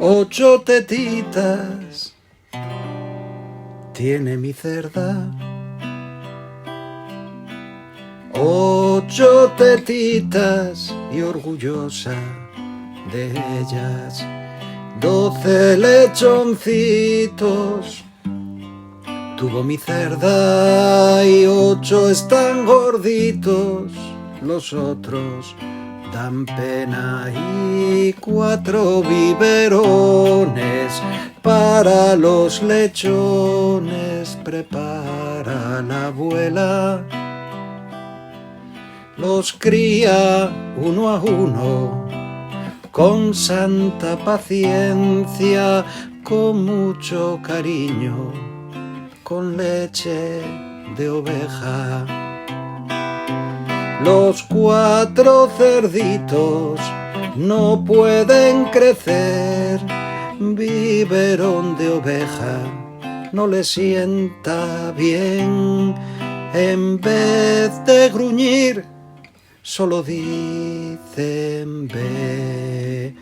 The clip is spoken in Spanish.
8 tetitas tiene mi cerda. 8 tetitas y orgullosa de ellas. 12 lechoncitos tuvo mi cerda y 8 están gorditos. Los otros dan pena y 4 biberones para los lechones prepara la abuela. Los cría uno a uno con santa paciencia, con mucho cariño, con leche de oveja. Los 4 cerditos no pueden crecer, biberón de oveja no les sienta bien. En vez de gruñir, solo dicen ve.